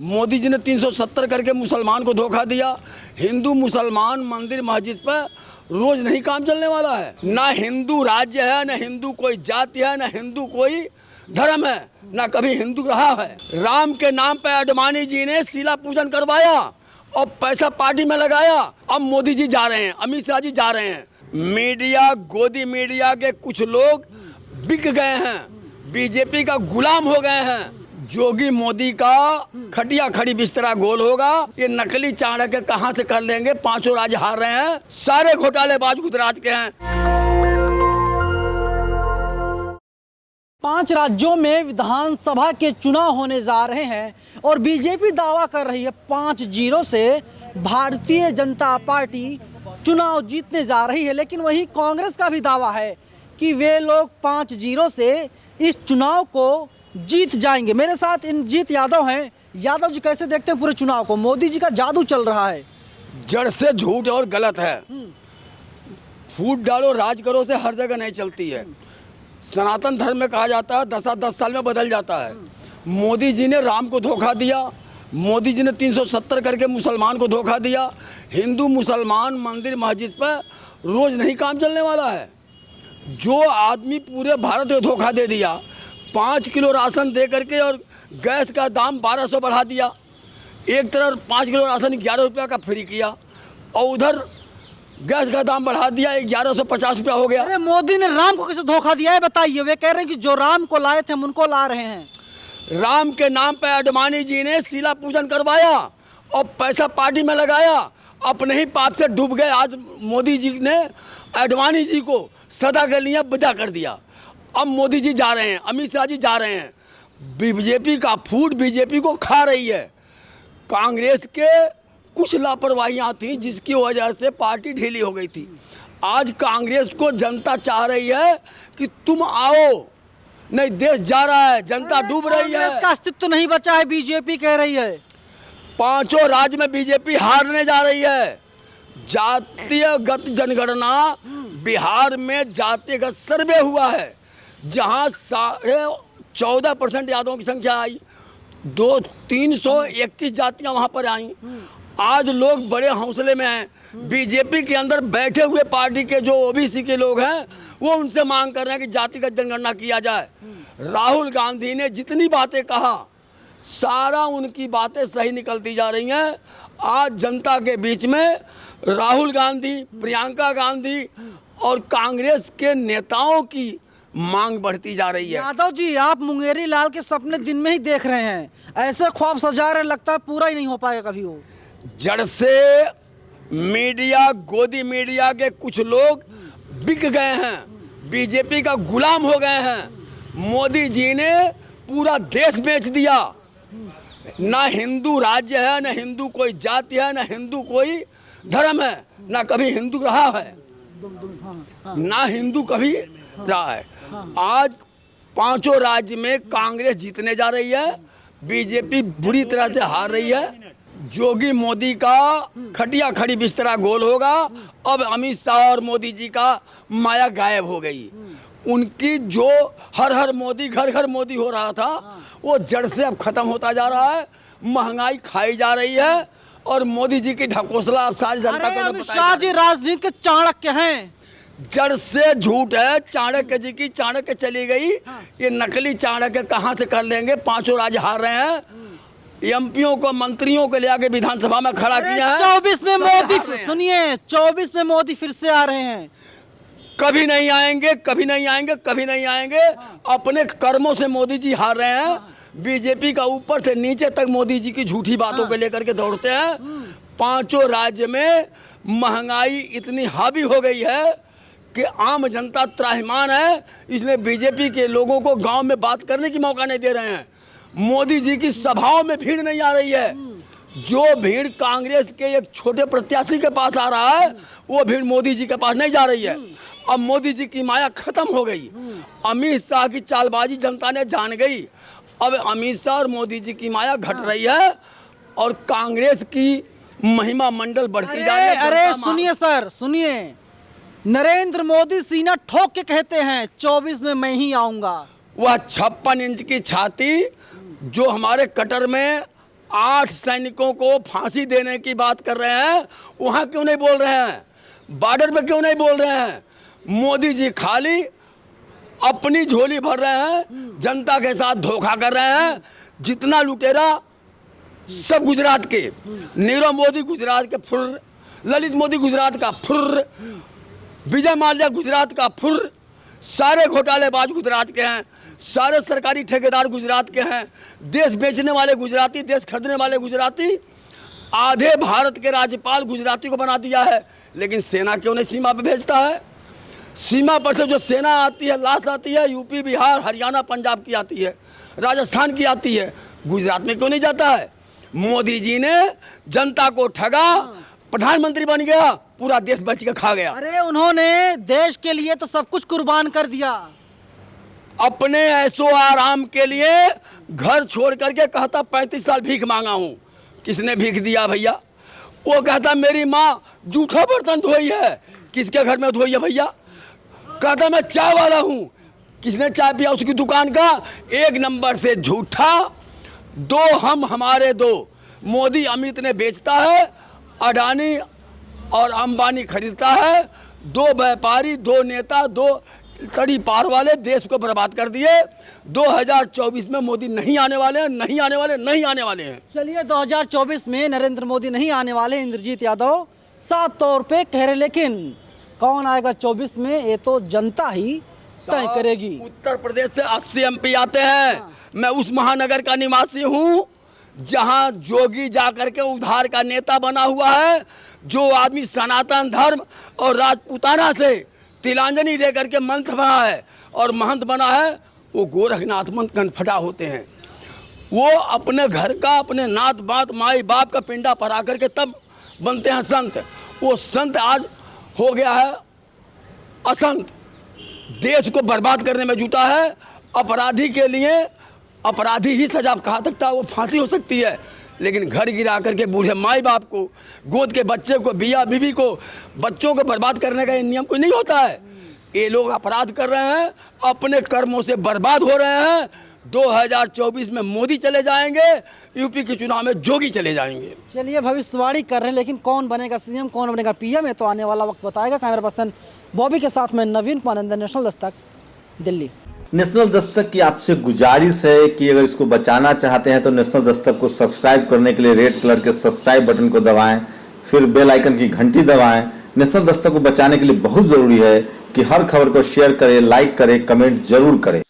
मोदी जी ने 370 करके मुसलमान को धोखा दिया। हिंदू मुसलमान मंदिर मस्जिद पर रोज नहीं काम चलने वाला है। ना हिंदू राज्य है, ना हिंदू कोई जाति है, ना हिंदू कोई धर्म है, ना कभी हिंदू रहा है। राम के नाम पर आडवाणी जी ने शिला पूजन करवाया और पैसा पार्टी में लगाया। अब मोदी जी जा रहे हैं, अमित शाह जी जा रहे हैं। मीडिया, गोदी मीडिया के कुछ लोग बिक गए हैं, बीजेपी का गुलाम हो गए हैं। जोगी मोदी का खटिया खड़ी बिस्तरा गोल होगा। ये नकली चाणक्य कहां से कर लेंगे? पांचों राज्य हार रहे हैं, सारे घोटालेबाज गुजरात के हैं। 5 राज्यों में विधानसभा के चुनाव होने जा रहे हैं और बीजेपी दावा कर रही है 5-0 से भारतीय जनता पार्टी चुनाव जीतने जा रही है। लेकिन वहीं कांग्रेस का भी दावा है कि वे लोग 5-0 से इस चुनाव को जीत जाएंगे। मेरे साथ इंजीत यादव हैं। यादव जी, कैसे देखते हैं पूरे चुनाव को? मोदी जी का जादू चल रहा है। जड़ से झूठ और गलत है। फूट डालो राज करो से हर जगह नहीं चलती है। सनातन धर्म में कहा जाता है 10 साल में बदल जाता है। मोदी जी ने राम को धोखा दिया। मोदी जी ने 370 करके मुसलमान को धोखा दिया। हिंदू मुसलमान मंदिर मस्जिद पर रोज नहीं काम चलने वाला है। जो आदमी पूरे भारत को धोखा दे दिया, 5 किलो राशन दे करके और गैस का दाम 1200 बढ़ा दिया। एक तरफ 5 किलो राशन 11 रुपया का फ्री किया और उधर गैस का दाम बढ़ा दिया, 1150 रुपया हो गया। अरे मोदी ने राम को कैसे धोखा दिया है बताइए? वे कह रहे हैं कि जो राम को लाए थे हम उनको ला रहे हैं। राम के नाम पर आडवाणी जी ने शिला पूजन करवाया और पैसा पार्टी में लगाया। अपने ही पाप से डूब गए। आज मोदी जी ने आडवाणी जी को सदा के लिए विदा कर दिया। अब मोदी जी जा रहे हैं, अमित शाह जी जा रहे हैं। बीजेपी का फूट बीजेपी को खा रही है। कांग्रेस के कुछ लापरवाहियाँ थी जिसकी वजह से पार्टी ढीली हो गई थी। आज कांग्रेस को जनता चाह रही है कि तुम आओ, नहीं देश जा रहा है, जनता डूब रही है। कांग्रेस का अस्तित्व नहीं बचा है, बीजेपी कह रही है। 5 राज्य में बीजेपी हारने जा रही है। जातीयगत जनगणना बिहार में जातिगत सर्वे हुआ है, जहां 14% यादवों की संख्या आई। 321 जातियां वहां पर आई। आज लोग बड़े हौसले में हैं। बीजेपी के अंदर बैठे हुए पार्टी के जो ओबीसी के लोग हैं वो उनसे मांग कर रहे हैं कि जातिगत जनगणना किया जाए। राहुल गांधी ने जितनी बातें कहा सारा उनकी बातें सही निकलती जा रही हैं। आज जनता के बीच में राहुल गांधी, प्रियंका गांधी और कांग्रेस के नेताओं की मांग बढ़ती जा रही है। यादव जी, आप मुंगेरी लाल के सपने दिन में ही देख रहे हैं। ऐसे ख्वाब सजा रहे, लगता है पूरा ही नहीं हो पाएगा कभी वो। जड़ से मीडिया, गोदी मीडिया के कुछ लोग बिक गए हैं, बीजेपी का गुलाम हो गए हैं। मोदी जी ने पूरा देश बेच दिया। ना हिंदू राज्य है, ना हिंदू कोई जाति है, ना हिंदू कोई धर्म है, ना कभी हिंदू रहा है, ना हिंदू कभी रहा है। आज 5 राज्य में कांग्रेस जीतने जा रही है, बीजेपी बुरी तरह से हार रही है। जोगी मोदी का खटिया खड़ी बिस्तरा गोल होगा। अब अमित शाह और मोदी जी का माया गायब हो गई। उनकी जो हर हर मोदी, घर घर मोदी हो रहा था, वो जड़ से अब खत्म होता जा रहा है। महंगाई खाई जा रही है और मोदी जी की ढकोसला अब सारी जनता को अमित शाह जी राजनीति के चाणक्य हैं। जड़ से झूठ है। चाणक्य जी की चाणक्य चली गई। ये नकली चाणक्य कहां से कर लेंगे? 5 राज्य हार रहे हैं। एमपीओं को, मंत्रियों को ले आके विधानसभा में खड़ा किया है। 24 में मोदी, सुनिए, 24 में मोदी फिर से आ रहे हैं। कभी नहीं आएंगे, कभी नहीं आएंगे, कभी नहीं आएंगे। अपने कर्मों से मोदी जी हार रहे हैं। बीजेपी का ऊपर से नीचे तक मोदी जी की झूठी बातों को लेकर के दौड़ते हैं। 5 राज्य में महंगाई इतनी हावी हो गई है कि आम जनता त्राहिमाम है। इसलिए बीजेपी के लोगों को गांव में बात करने की मौका नहीं दे रहे हैं। मोदी जी की सभाओं में भीड़ नहीं आ रही है। जो भीड़ कांग्रेस के एक छोटे प्रत्याशी के पास आ रहा है, वो भीड़ मोदी जी के पास नहीं जा रही है। अब मोदी जी की माया खत्म हो गई। अमित शाह की चालबाजी जनता ने जान गई। अब अमित शाह और मोदी जी की माया घट रही है और कांग्रेस की महिमा मंडल बढ़ती जा रही है। अरे सुनिए सर, सुनिए, नरेंद्र मोदी सीना ठोक के कहते हैं 24 में मैं ही आऊंगा। वह 56 इंच की छाती जो हमारे कटर में 8 सैनिकों को फांसी देने की बात कर रहे हैं, वहाँ क्यों नहीं बोल रहे हैं? बॉर्डर पे क्यों नहीं बोल रहे हैं? मोदी जी खाली अपनी झोली भर रहे हैं, जनता के साथ धोखा कर रहे हैं। जितना लुटेरा सब गुजरात के, नीरव मोदी गुजरात के फुर्र, ललित मोदी गुजरात का फुर्र, विजय माल्या गुजरात का फुर्र, सारे घोटालेबाज गुजरात के हैं, सारे सरकारी ठेकेदार गुजरात के हैं, देश बेचने वाले गुजराती, देश खरीदने वाले गुजराती, आधे भारत के राज्यपाल गुजराती को बना दिया है। लेकिन सेना क्यों नहीं सीमा पे भेजता है? सीमा पर से जो सेना आती है, लाश आती है, यूपी, बिहार, हरियाणा, पंजाब की आती है, राजस्थान की आती है, गुजरात में क्यों नहीं जाता है? मोदी जी ने जनता को ठगा, प्रधानमंत्री बन गया, पूरा देश बच के खा गया। अरे उन्होंने देश के लिए तो सब कुछ कुर्बान कर दिया। अपने ऐसो आराम के लिए घर छोड़ करके कहता 35 साल भीख मांगा हूँ। किसने भीख दिया भैया? वो कहता मेरी माँ जूठा बर्तन धोई है। किसके घर में धोई है भैया? कहता मैं चाय वाला हूँ। किसने चाय पिया उसकी दुकान का? 1 नंबर से झूठा। दो हम हमारे दो। मोदी अमित ने बेचता है, अडानी और अंबानी खरीदता है। 2 व्यापारी, 2 नेता, 2 तड़ी पार वाले देश को बर्बाद कर दिए। 2024 में मोदी नहीं आने वाले हैं, नहीं आने वाले, नहीं आने वाले हैं। चलिए 2024 में नरेंद्र मोदी नहीं आने वाले, इंद्रजीत यादव साफ तौर पे कह रहे, लेकिन कौन आएगा 24 में ये तो जनता ही तय करेगी। उत्तर प्रदेश से 80 MP आते हैं। मैं उस महानगर का निवासी हूँ जहाँ जोगी जाकर के उद्धार का नेता बना हुआ है। जो आदमी सनातन धर्म और राजपूताना से तिलांजलि दे करके मंत्र बना है और महंत बना है, वो गोरखनाथ मंत्र कनफटा होते हैं। वो अपने घर का, अपने नात बात माई बाप का पिंडा परा करके तब बनते हैं संत। वो संत आज हो गया है असंत, देश को बर्बाद करने में जुटा है। अपराधी के लिए अपराधी ही सजा कहा सकता है, वो फांसी हो सकती है। लेकिन घर गिरा करके बूढ़े माई बाप को, गोद के बच्चे को, बिया बीवी को, बच्चों को बर्बाद करने का ये नियम कोई नहीं होता है। ये लोग अपराध कर रहे हैं, अपने कर्मों से बर्बाद हो रहे हैं। 2024 में मोदी चले जाएंगे, यूपी के चुनाव में जोगी चले जाएंगे। चलिए भविष्यवाणी कर रहे हैं, लेकिन कौन बनेगा सीएम, कौन बनेगा पीएम, ये तो आने वाला वक्त बताएगा। कैमरा पर्सन बॉबी के साथ में नवीन पानंद, नेशनल दस्तक, दिल्ली। नेशनल दस्तक की आपसे गुजारिश है कि अगर इसको बचाना चाहते हैं तो नेशनल दस्तक को सब्सक्राइब करने के लिए रेड कलर के सब्सक्राइब बटन को दबाएं, फिर बेल आइकन की घंटी दबाएं। नेशनल दस्तक को बचाने के लिए बहुत जरूरी है कि हर खबर को शेयर करें, लाइक करें, कमेंट जरूर करें।